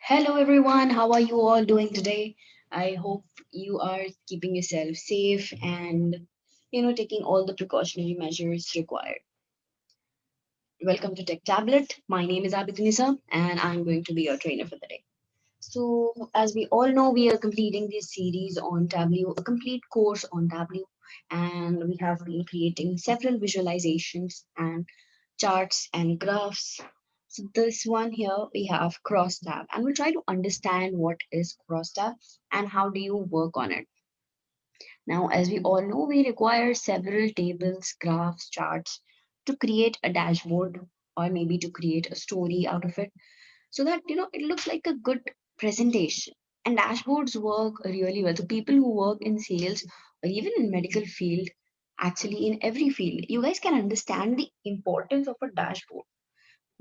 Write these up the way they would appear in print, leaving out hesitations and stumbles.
Hello everyone, how are you all doing today? I hope you are keeping yourself safe and taking all the precautionary measures required. Welcome to Tech Tablet. My name is Abidunisa and I'm going to be your trainer for the day. So, as we all know, we are completing this series on Tableau, a complete course on Tableau, and we have been creating several visualizations and charts and graphs. So, this one here we have crosstab, and we'll try to understand what is crosstab and how do you work on it. Now, as we all know, we require several tables, graphs, charts to create a dashboard or maybe to create a story out of it so that it looks like a good presentation. And dashboards work really well. So people who work in sales or even in medical field, actually in every field, you guys can understand the importance of a dashboard.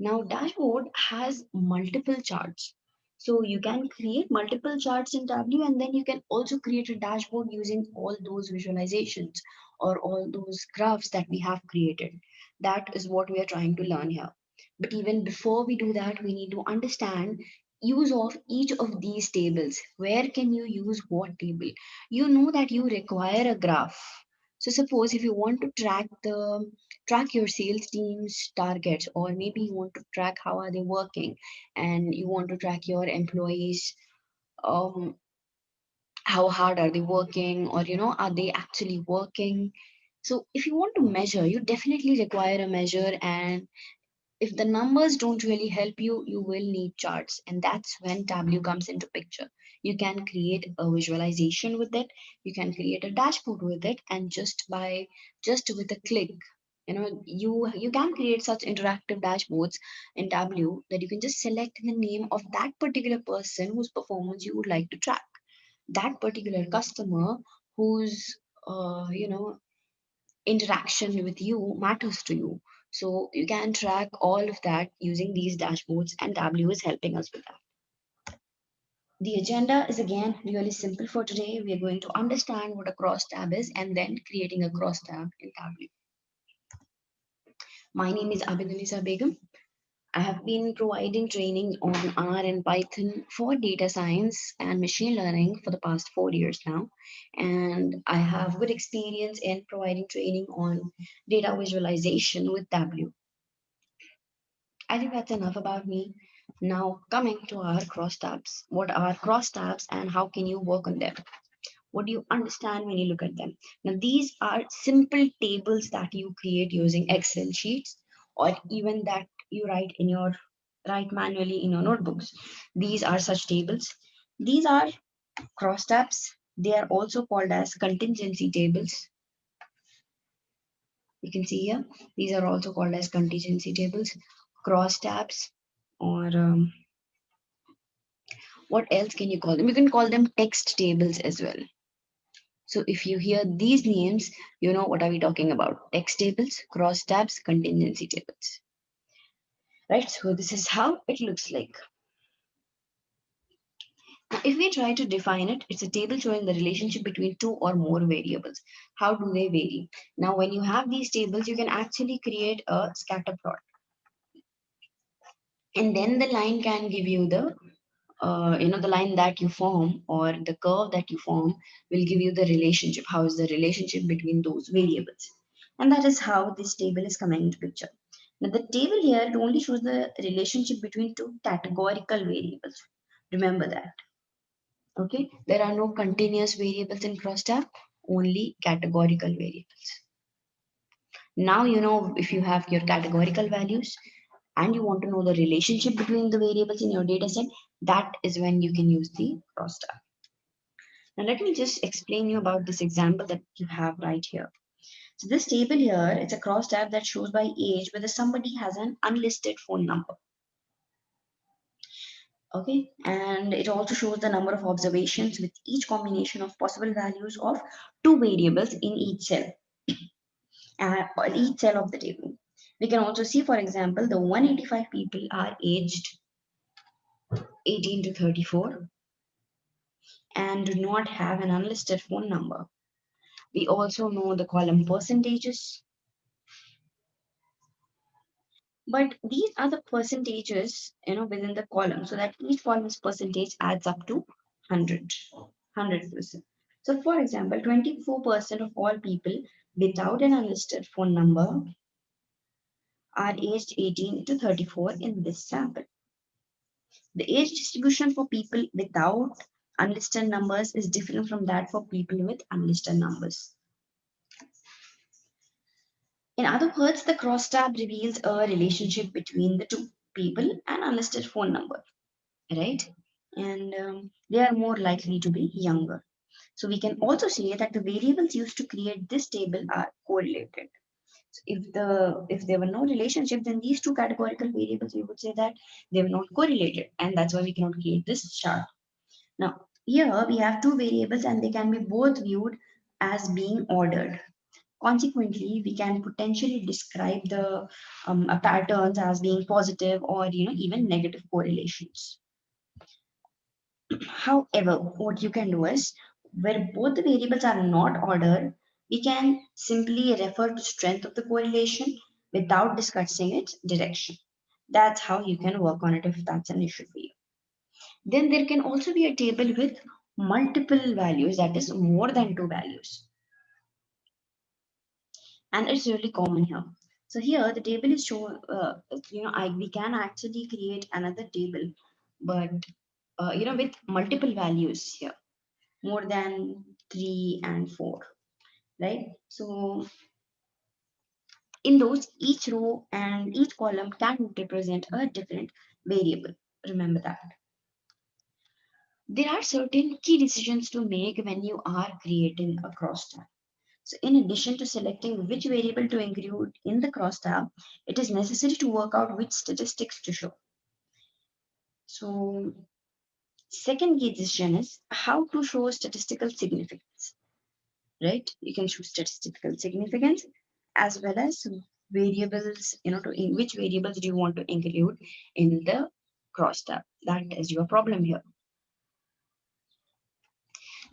Now, dashboard has multiple charts. So you can create multiple charts in Tableau and then you can also create a dashboard using all those visualizations or all those graphs that we have created. That is what we are trying to learn here. But even before we do that, we need to understand use of each of these tables. Where can you use what table? You know that you require a graph. So suppose if you want to track your sales team's targets, or maybe you want to track how are they working and you want to track your employees, um, how hard are they working, or are they actually working. So if you want to measure, you definitely require a measure, and if the numbers don't really help you, you will need charts, and that's when Tableau comes into picture. You can create a visualization with it, you can create a dashboard with it, and just with a click, you can create such interactive dashboards in Tableau that you can just select the name of that particular person whose performance you would like to track, that particular customer whose interaction with you matters to you. So you can track all of that using these dashboards, and Tableau is helping us with that. The agenda is again really simple for today. We are going to understand what a cross tab is and then creating a cross tab in Tableau. My name is Abidunisa Begum. I have been providing training on R and Python for data science and machine learning for the past 4 years now. And I have good experience in providing training on data visualization with Tableau. I think that's enough about me. Now, coming to our crosstabs. What are crosstabs and how can you work on them? What do you understand when you look at them? Now, these are simple tables that you create using Excel sheets or even that you write manually in your notebooks. These are such tables. These are crosstabs. They are also called as contingency tables. You can see here, these are also called as contingency tables, crosstabs, or what else can you call them? You can call them text tables as well. So if you hear these names, you know what are we talking about? Text tables, crosstabs, contingency tables. Right? So this is how it looks like. Now, if we try to define it, it's a table showing the relationship between two or more variables. How do they vary? Now, when you have these tables, you can actually create a scatter plot. And then the line can give you the line that you form or the curve that you form will give you the relationship. How is the relationship between those variables? And that is how this table is coming into picture. Now the table here, it only shows the relationship between two categorical variables. Remember that. Okay, there are no continuous variables in crosstab, only categorical variables. Now you know if you have your categorical values and you want to know the relationship between the variables in your data set, that is when you can use the crosstab. Now let me just explain you about this example that you have right here. So this table here, it's a crosstab that shows by age whether somebody has an unlisted phone number. Okay, and it also shows the number of observations with each combination of possible values of two variables in each cell, each cell of the table. We can also see, for example, the 185 people are aged 18 to 34 and do not have an unlisted phone number. We also know the column percentages. But these are the percentages, within the column, so that each column's percentage adds up to 100, 100%. So for example, 24% of all people without an unlisted phone number are aged 18 to 34 in this sample. The age distribution for people without unlisted numbers is different from that for people with unlisted numbers. In other words, the crosstab reveals a relationship between the two, people and unlisted phone number, right? And they are more likely to be younger. So we can also say that the variables used to create this table are correlated. So if there were no relationship, then these two categorical variables, we would say that they were not correlated, and that's why we cannot create this chart. Now, here we have two variables and they can be both viewed as being ordered. Consequently, we can potentially describe the patterns as being positive or even negative correlations. However, what you can do is, where both the variables are not ordered, we can simply refer to strength of the correlation without discussing its direction. That's how you can work on it if that's an issue for you. Then there can also be a table with multiple values, that is more than two values. And it's really common here. So here the table is shown, we can actually create another table, but with multiple values here, more than 3 and 4, right? So in those, each row and each column can represent a different variable. Remember that. There are certain key decisions to make when you are creating a crosstab. So in addition to selecting which variable to include in the crosstab, it is necessary to work out which statistics to show. So second key decision is how to show statistical significance, right? You can choose statistical significance as well as variables, to in which variables do you want to include in the crosstab. That is your problem here.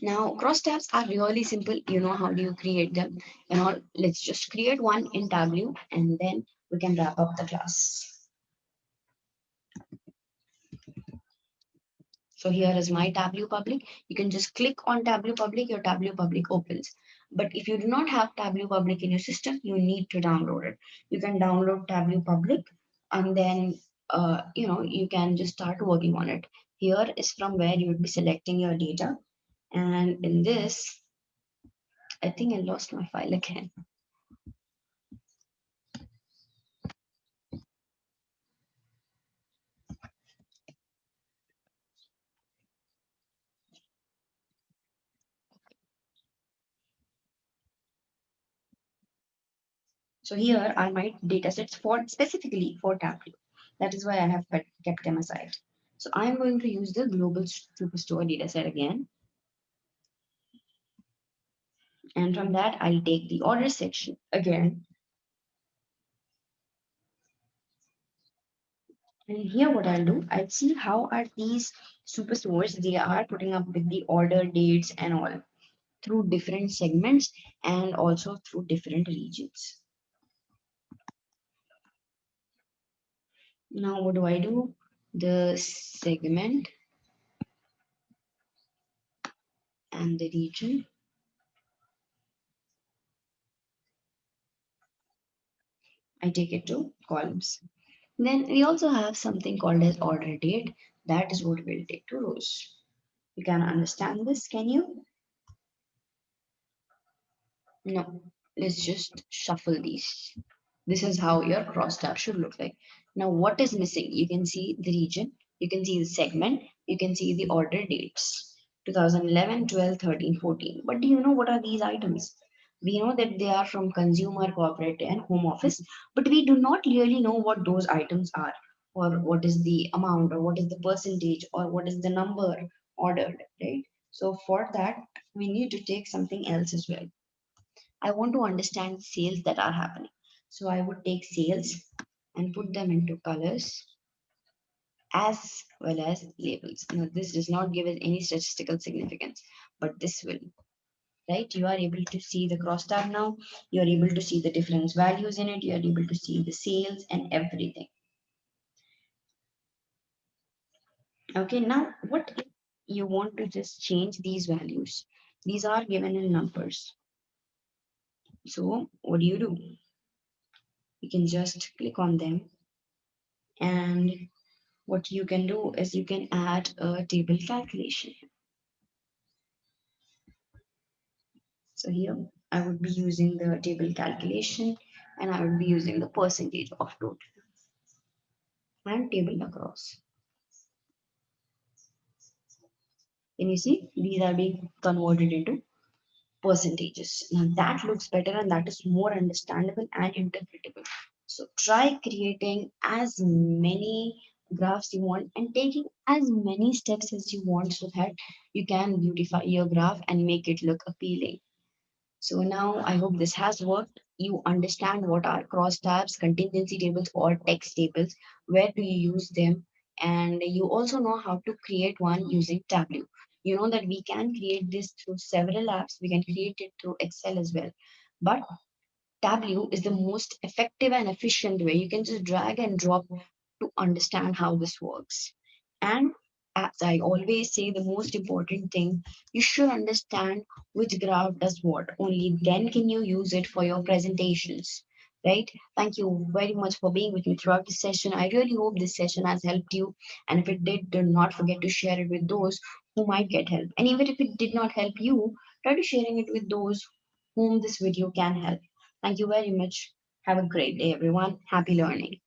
Now, crosstabs are really simple. You know how do you create them? Let's just create one in Tableau and then we can wrap up the class. So here is my Tableau Public. You can just click on Tableau Public, your Tableau Public opens. But if you do not have Tableau Public in your system, you need to download it. You can download Tableau Public and then, you can just start working on it. Here is from where you would be selecting your data. And in this, I think I lost my file again. So here are my data sets for specifically for Tableau. That is why I have kept them aside. So I'm going to use the global superstore data set again. And from that, I'll take the order section again. And here what I'll do, I'll see how are these superstores, they are putting up with the order dates and all through different segments and also through different regions. Now what do I do? The segment and the region, I take it to columns. Then we also have something called as order date. That is what we'll take to rows. You can understand this, can you? No, let's just shuffle these. This is how your crosstab should look like. Now, what is missing? You can see the region, you can see the segment, you can see the order dates 2011, 12, 13, 14. But do you know what are these items? We know that they are from consumer, corporate, and home office, but we do not really know what those items are, or what is the amount, or what is the percentage, or what is the number ordered, right? So, for that, we need to take something else as well. I want to understand sales that are happening. So I would take sales and put them into colors as well as labels. Now, this does not give us any statistical significance, but this will, right? You are able to see the crosstab now. You are able to see the difference values in it. You are able to see the sales and everything. Okay, now what if you want to just change these values? These are given in numbers. So what do? You can just click on them, and what you can do is you can add a table calculation. So here I would be using the table calculation, and I would be using the percentage of total and table across. Can you see these are being converted into percentages? Now that looks better and that is more understandable and interpretable. So try creating as many graphs you want and taking as many steps as you want so that you can beautify your graph and make it look appealing. So now I hope this has worked. You understand what are crosstabs, contingency tables, or text tables, where do you use them, and you also know how to create one using Tableau. You know that we can create this through several apps. We can create it through Excel as well. But Tableau is the most effective and efficient way. You can just drag and drop to understand how this works. And as I always say, the most important thing, you should understand which graph does what. Only then can you use it for your presentations. Right? Thank you very much for being with me throughout this session. I really hope this session has helped you. And if it did, do not forget to share it with those who might get help. And even if it did not help you, try to sharing it with those whom this video can help. Thank you very much. Have a great day, everyone. Happy learning.